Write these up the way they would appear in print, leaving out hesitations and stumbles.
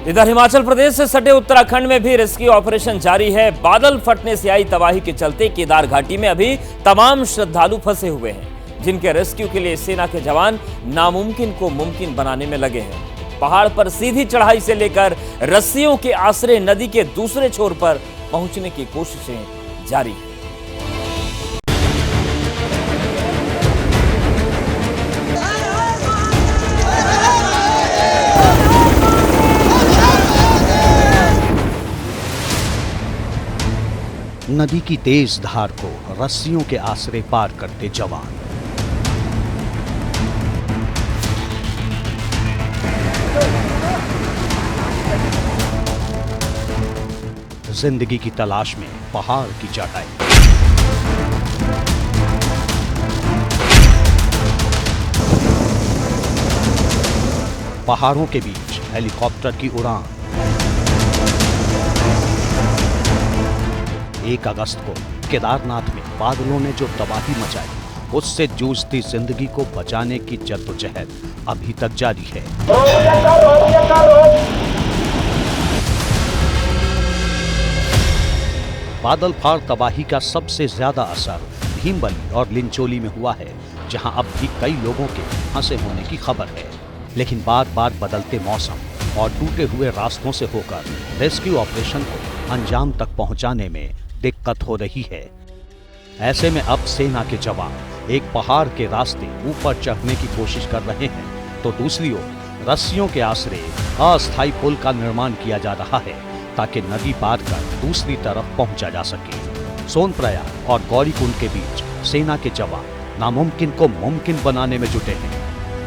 इधर हिमाचल प्रदेश से सटे उत्तराखंड में भी रेस्क्यू ऑपरेशन जारी है। बादल फटने से आई तबाही के चलते केदार घाटी में अभी तमाम श्रद्धालु फंसे हुए हैं, जिनके रेस्क्यू के लिए सेना के जवान नामुमकिन को मुमकिन बनाने में लगे हैं। पहाड़ पर सीधी चढ़ाई से लेकर रस्सियों के आसरे नदी के दूसरे छोर पर पहुंचने की कोशिशें जारी हैं। नदी की तेज धार को रस्सियों के आसरे पार करते जवान। जिंदगी की तलाश में पहाड़ की चढ़ाई। पहाड़ों के बीच हेलीकॉप्टर की उड़ान। 1 अगस्त को केदारनाथ में बादलों ने जो तबाही मचाई, उससे जूझती जिंदगी को बचाने की जद्दोजहद अभी तक जारी है। बादल फाड़ तबाही का सबसे ज्यादा असर भीमबली और लिंचोली में हुआ है, जहां अब भी कई लोगों के फंसे होने की खबर है। लेकिन बार बार बदलते मौसम और टूटे हुए रास्तों से होकर रेस्क्यू ऑपरेशन को अंजाम तक पहुंचाने में दिक्कत हो रही है। ऐसे में अब सेना के जवान एक पहाड़ के रास्ते ऊपर चढ़ने की कोशिश कर रहे हैं, तो दूसरी ओर रस्सियों के आसरे अस्थायी पुल का निर्माण किया जा रहा है, ताकि नदी पार कर दूसरी तरफ पहुंचा जा सके। सोनप्रयाग और गौरीकुंड के बीच सेना के जवान नामुमकिन को मुमकिन बनाने में जुटे हैं।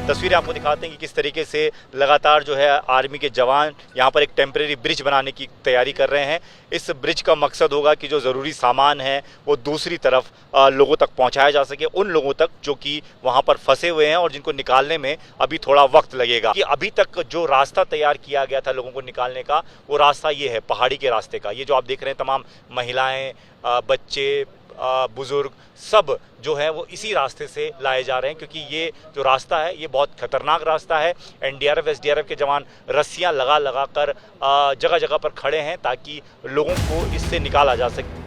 तस्वीरें आपको दिखाते हैं कि किस तरीके से लगातार जो है आर्मी के जवान यहाँ पर एक टेम्परेरी ब्रिज बनाने की तैयारी कर रहे हैं। इस ब्रिज का मकसद होगा कि जो ज़रूरी सामान है वो दूसरी तरफ लोगों तक पहुँचाया जा सके, उन लोगों तक जो कि वहाँ पर फंसे हुए हैं और जिनको निकालने में अभी थोड़ा वक्त लगेगा। कि अभी तक जो रास्ता तैयार किया गया था लोगों को निकालने का, वो रास्ता ये है पहाड़ी के रास्ते का। ये जो आप देख रहे हैं तमाम महिलाएँ, बच्चे, बुजुर्ग सब जो है वो इसी रास्ते से लाए जा रहे हैं, क्योंकि ये जो रास्ता है ये बहुत खतरनाक रास्ता है। एनडीआरएफ एसडीआरएफ के जवान रस्सियां लगा कर जगह जगह पर खड़े हैं ताकि लोगों को इससे निकाला जा सके।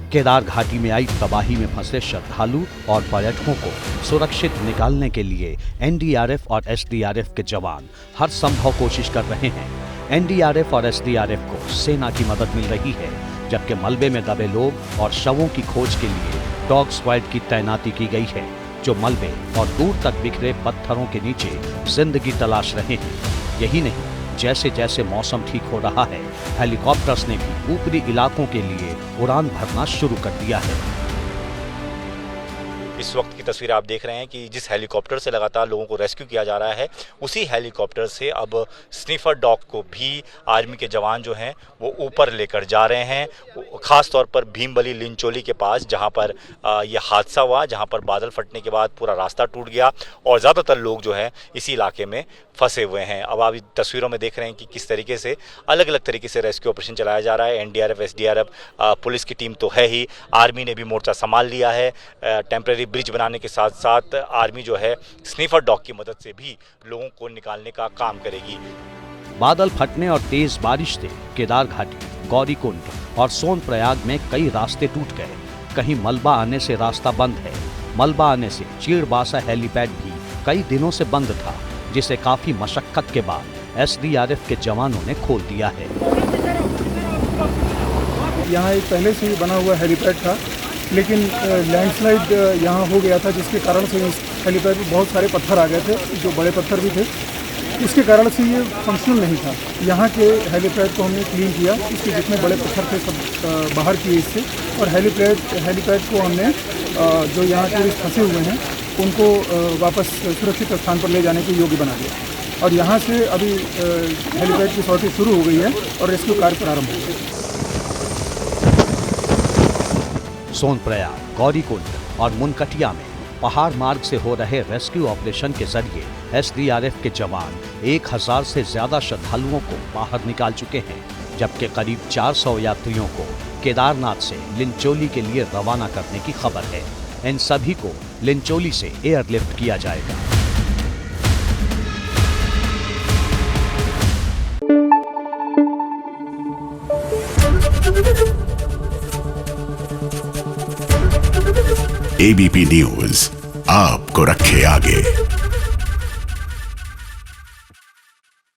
केदार घाटी में आई तबाही में फंसे श्रद्धालु और पर्यटकों को सुरक्षित निकालने के लिए एनडीआरएफ और एसडीआरएफ के जवान हर संभव कोशिश कर रहे हैं। एनडीआरएफ और एसडीआरएफ को सेना की मदद मिल रही है, जबकि मलबे में दबे लोग और शवों की खोज के लिए डॉग स्क्वाड की तैनाती की गई है, जो मलबे और दूर तक बिखरे पत्थरों के नीचे जिंदगी तलाश रहे हैं। यही नहीं, जैसे जैसे मौसम ठीक हो रहा है, हेलीकॉप्टर्स ने भी ऊपरी इलाकों के लिए उड़ान भरना शुरू कर दिया है। इस वक्त की तस्वीर आप देख रहे हैं कि जिस हेलीकॉप्टर से लगातार लोगों को रेस्क्यू किया जा रहा है, उसी हेलीकॉप्टर से अब स्निफर डॉग को भी आर्मी के जवान जो हैं वो ऊपर लेकर जा रहे हैं। ख़ास तौर पर भीमबली लिंचोली के पास, जहां पर ये हादसा हुआ, जहां पर बादल फटने के बाद पूरा रास्ता टूट गया और ज़्यादातर लोग जो हैं इसी इलाके में फंसे हुए हैं। अब आप तस्वीरों में देख रहे हैं कि किस तरीके से अलग अलग तरीके से रेस्क्यू ऑपरेशन चलाया जा रहा है। एनडीआरएफ एसडीआरएफ पुलिस की टीम तो है ही, आर्मी ने भी मोर्चा संभाल लिया है। टेम्परेरी ब्रिज बनाने के साथ साथ आर्मी जो है स्निफर डॉग की मदद से भी लोगों को निकालने का काम करेगी। बादल फटने और तेज बारिश से केदार घाटी, गौरीकुंड और सोनप्रयाग में कई रास्ते टूट गए। कहीं मलबा आने से रास्ता बंद है। मलबा आने से चीड़बासा हेलीपैड भी कई दिनों से बंद था, जिसे काफी मशक्कत के बाद एसडीआरएफ के जवानों ने खोल दिया है। यहाँ एक पहले से ही बना हुआ हेलीपैड था, लेकिन लैंडस्लाइड यहाँ हो गया था, जिसके कारण से इस हेलीपैड में बहुत सारे पत्थर आ गए थे, जो बड़े पत्थर भी थे। इसके कारण से ये फंक्शनल नहीं था। यहाँ के हेलीपैड को हमने क्लीन किया, इसके जितने बड़े पत्थर थे सब बाहर किए इससे, और हेलीपैड को हमने जो यहाँ टूरिस्ट फंसे हुए हैं उनको वापस सुरक्षित स्थान पर ले जाने के योग्य बना दिया। और यहाँ से अभी हेलीपैड की सॉर्टी शुरू हो गई है और रेस्क्यू कार्य प्रारंभ हो गया। सोनप्रयाग, गौरीकुंड और मुनकटिया में पहाड़ मार्ग से हो रहे रेस्क्यू ऑपरेशन के जरिए एसडीआरएफ के जवान 1000 से ज्यादा श्रद्धालुओं को बाहर निकाल चुके हैं, जबकि करीब 400 यात्रियों को केदारनाथ से लिंचोली के लिए रवाना करने की खबर है। इन सभी को लिंचोली से एयरलिफ्ट किया जाएगा। एबीपी न्यूज आपको रखे आगे।